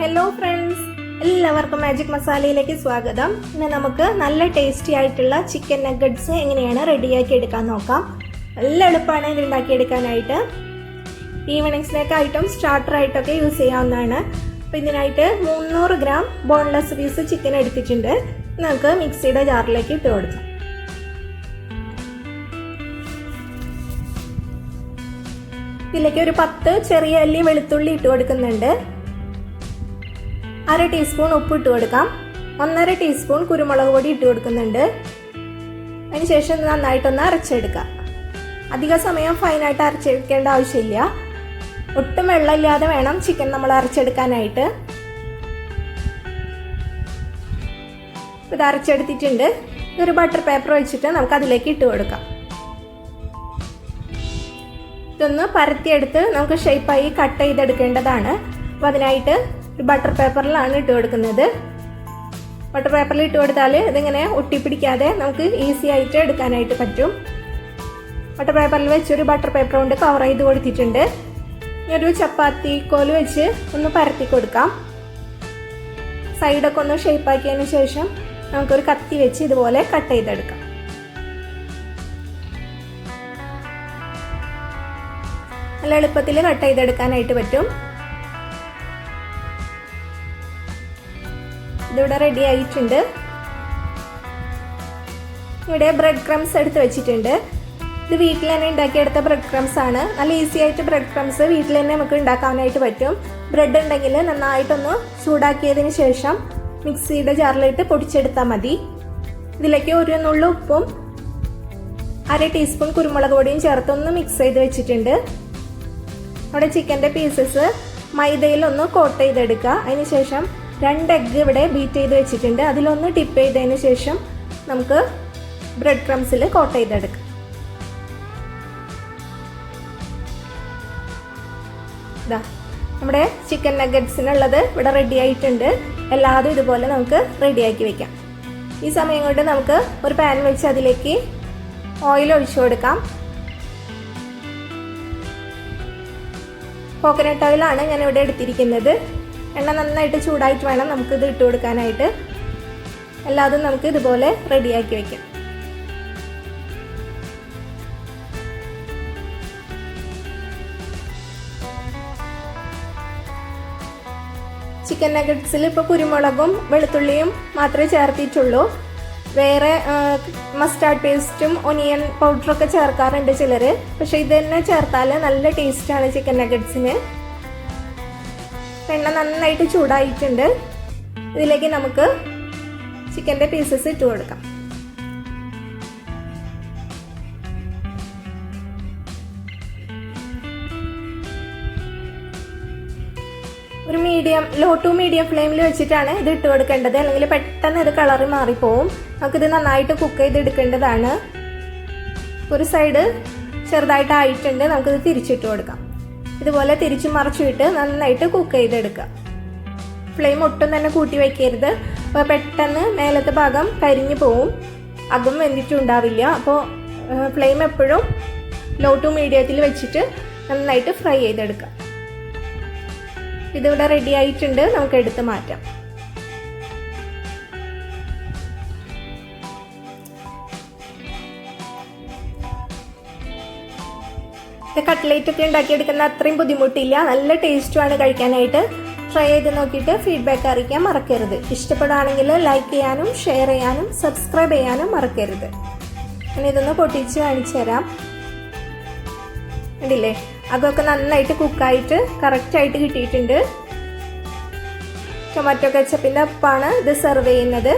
Hello friends, എല്ലാവർക്കും magic മസാലയിലേക്ക് സ്വാഗതം. ഇന്ന് നമുക്ക് നല്ല ടേസ്റ്റി ആയിട്ടുള്ള ചിക്കൻ നഗറ്റ്സ് എങ്ങനെയാണ് റെഡിയാക്കി എടുക്കാൻ നോക്കാം. നല്ല എളുപ്പമാണ് ഇത് ഉണ്ടാക്കിയെടുക്കാനായിട്ട്. ഈവനിങ് സ്നാക്ക് ആയിട്ടും സ്റ്റാർട്ടർ ആയിട്ടൊക്കെ യൂസ് ചെയ്യാവുന്നതാണ്. അപ്പോൾ ഇതിനായിട്ട് 300 ഗ്രാം ബോൺലെസ് പീസ് ചിക്കൻ എടുത്തിട്ടുണ്ട്. നമുക്ക് മിക്സിയുടെ ജാറിലേക്ക് ഇട്ട് കൊടുക്കാം. ഇതിലേക്ക് ഒരു 10 ചെറിയ അല്ലി വെളുത്തുള്ളി ഇട്ട് കൊടുക്കുന്നുണ്ട്. 1/2 ടീസ്പൂൺ ഉപ്പ് ഇട്ട് കൊടുക്കാം. 1/2 ടീസ്പൂൺ കുരുമുളക് പൊടി ഇട്ട് കൊടുക്കുന്നുണ്ട്. അതിനുശേഷം നന്നായിട്ടൊന്ന് അരച്ചെടുക്കാം. അധിക സമയം ഫൈനായിട്ട് അരച്ചെടുക്കേണ്ട ആവശ്യമില്ല. ഒട്ടും വെള്ളമില്ലാതെ വേണം ചിക്കൻ നമ്മൾ അരച്ചെടുക്കാനായിട്ട്. ഇത് അരച്ചെടുത്തിട്ടുണ്ട്. ഇതൊരു ബട്ടർ പേപ്പർ വെച്ചിട്ട് നമുക്ക് അതിലേക്ക് ഇട്ട് കൊടുക്കാം. ഇതൊന്ന് പരത്തിയെടുത്ത് നമുക്ക് ഷേപ്പായി കട്ട് ചെയ്തെടുക്കേണ്ടതാണ്. അപ്പോൾ അതിനായിട്ട് ഒരു ബട്ടർ പേപ്പറിലാണ് ഇട്ട് കൊടുക്കുന്നത്. ബട്ടർ പേപ്പറിൽ ഇട്ട് കൊടുത്താൽ ഇതിങ്ങനെ ഒട്ടിപ്പിടിക്കാതെ നമുക്ക് ഈസി ആയിട്ട് എടുക്കാനായിട്ട് പറ്റും. ബട്ടർ പേപ്പറിൽ വെച്ച് ഒരു ബട്ടർ പേപ്പർ കൊണ്ട് കവർ ചെയ്ത് കൊടുത്തിട്ടുണ്ട്. ഒരു ചപ്പാത്തി കോല് വെച്ച് ഒന്ന് പരത്തി കൊടുക്കാം. സൈഡൊക്കെ ഒന്ന് ഷേപ്പാക്കിയതിന് ശേഷം നമുക്കൊരു കത്തി വെച്ച് ഇതുപോലെ കട്ട് ചെയ്തെടുക്കാം. നല്ല എളുപ്പത്തിൽ കട്ട് ചെയ്തെടുക്കാനായിട്ട് പറ്റും. ഇതിവിടെ റെഡി ആയിട്ടുണ്ട്. ഇവിടെ ബ്രെഡ് ക്രംസ് എടുത്ത് വെച്ചിട്ടുണ്ട്. ഇത് വീട്ടിൽ തന്നെ ഉണ്ടാക്കിയെടുത്ത ബ്രെഡ് ക്രംസ് ആണ്. നല്ല ഈസി ആയിട്ട് ബ്രെഡ് ക്രംസ് വീട്ടിൽ തന്നെ നമുക്ക് ഉണ്ടാക്കാനായിട്ട് പറ്റും. ബ്രെഡ് ഉണ്ടെങ്കിൽ നന്നായിട്ടൊന്ന് ചൂടാക്കിയതിന് ശേഷം മിക്സിയുടെ ജാറിലിട്ട് പൊടിച്ചെടുത്താൽ മതി. ഇതിലേക്ക് ഒരു നുള്ളു ഉപ്പും 1/2 ടീസ്പൂൺ കുരുമുളക് പൊടിയും ചേർത്തൊന്ന് മിക്സ് ചെയ്ത് വെച്ചിട്ടുണ്ട്. നമ്മുടെ ചിക്കൻ്റെ പീസസ് മൈദയിലൊന്ന് കോട്ട് ചെയ്തെടുക്കുക. അതിനുശേഷം 2 എഗ്ഗ് ഇവിടെ ബീറ്റ് ചെയ്ത് വെച്ചിട്ടുണ്ട്. അതിലൊന്ന് ടിപ്പ് ചെയ്തതിന് ശേഷം നമുക്ക് ബ്രെഡ് ക്രംസിൽ കോട്ട് ചെയ്തെടുക്കാം. ഇതാ നമ്മുടെ ചിക്കൻ നഗറ്റ്സിനുള്ളത് ഇവിടെ റെഡി ആയിട്ടുണ്ട്. എല്ലാതും ഇതുപോലെ നമുക്ക് റെഡിയാക്കി വെക്കാം. ഈ സമയം കൊണ്ട് നമുക്ക് ഒരു പാൻ വെച്ച് അതിലേക്ക് ഓയിൽ ഒഴിച്ചു കൊടുക്കാം. കോക്കനട്ട് ഓയിലാണ് ഞാൻ ഇവിടെ എടുത്തിരിക്കുന്നത്. എണ്ണ നന്നായിട്ട് ചൂടായിട്ട് വേണം നമുക്കിത് ഇട്ട് കൊടുക്കാനായിട്ട്. എല്ലാതും നമുക്ക് ഇതുപോലെ റെഡിയാക്കി വെക്കാം. ചിക്കൻ നഗറ്റ്സിൽ ഇപ്പോൾ കുരുമുളകും വെളുത്തുള്ളിയും മാത്രമേ ചേർത്തിട്ടുള്ളൂ. വേറെ മസ്റ്റാർഡ് പേസ്റ്റും ഒനിയൻ പൗഡറൊക്കെ ചേർക്കാറുണ്ട് ചിലർ. പക്ഷെ ഇത് തന്നെ ചേർത്താൽ നല്ല ടേസ്റ്റാണ് ചിക്കൻ നഗറ്റ്സിന്. എണ്ണ നന്നായിട്ട് ചൂടായിട്ടുണ്ട്. ഇതിലേക്ക് നമുക്ക് ചിക്കൻ്റെ പീസസ് ഇട്ട് കൊടുക്കാം. ഒരു ലോ ടു മീഡിയം ഫ്ലെയിമിൽ വെച്ചിട്ടാണ് ഇത് ഇട്ട് കൊടുക്കേണ്ടത്. അല്ലെങ്കിൽ പെട്ടെന്ന് ഇത് കളറ് മാറിപ്പോവും. നമുക്കിത് നന്നായിട്ട് കുക്ക് ചെയ്തെടുക്കേണ്ടതാണ്. ഒരു സൈഡ് ചെറുതായിട്ട് ആയിട്ടുണ്ട്. നമുക്കിത് തിരിച്ചിട്ട് കൊടുക്കാം. ഇതുപോലെ തിരിച്ചു മറിച്ചിട്ട് നന്നായിട്ട് കുക്ക് ചെയ്തെടുക്കുക. ഫ്ലെയിം ഒട്ടും തന്നെ കൂട്ടി വയ്ക്കരുത്. അപ്പോൾ പെട്ടെന്ന് മേലത്തെ ഭാഗം കരിഞ്ഞു പോവും. അകം വെന്തിട്ടുണ്ടാവില്ല. അപ്പോൾ ഫ്ലെയിം എപ്പോഴും ലോ ടു മീഡിയത്തിൽ വെച്ചിട്ട് നന്നായിട്ട് ഫ്രൈ ചെയ്തെടുക്കുക. ഇതിവിടെ റെഡി ആയിട്ടുണ്ട്. നമുക്ക് എടുത്ത് മാറ്റാം. കട്ട്ലേറ്റ് ഒക്കെ ഉണ്ടാക്കിയെടുക്കുന്ന അത്രയും ബുദ്ധിമുട്ടില്ല. നല്ല ടേസ്റ്റുമാണ് കഴിക്കാനായിട്ട്. ട്രൈ ചെയ്ത് നോക്കിയിട്ട് ഫീഡ്ബാക്ക് അറിയിക്കാൻ മറക്കരുത്. ഇഷ്ടപ്പെടുകയാണെങ്കിൽ ലൈക്ക് ചെയ്യാനും ഷെയർ ചെയ്യാനും സബ്സ്ക്രൈബ് ചെയ്യാനും മറക്കരുത്. ഞാൻ ഇതൊന്ന് പൊട്ടിച്ച് കാണിച്ചു തരാം. കണ്ടില്ലേ, അതൊക്കെ നന്നായിട്ട് കുക്കായിട്ട് കറക്റ്റായിട്ട് കിട്ടിയിട്ടുണ്ട്. ടൊമാറ്റോ കെച്ചപ്പിൻ്റെ ഒപ്പമാണ് ഇത് സെർവ് ചെയ്യുന്നത്.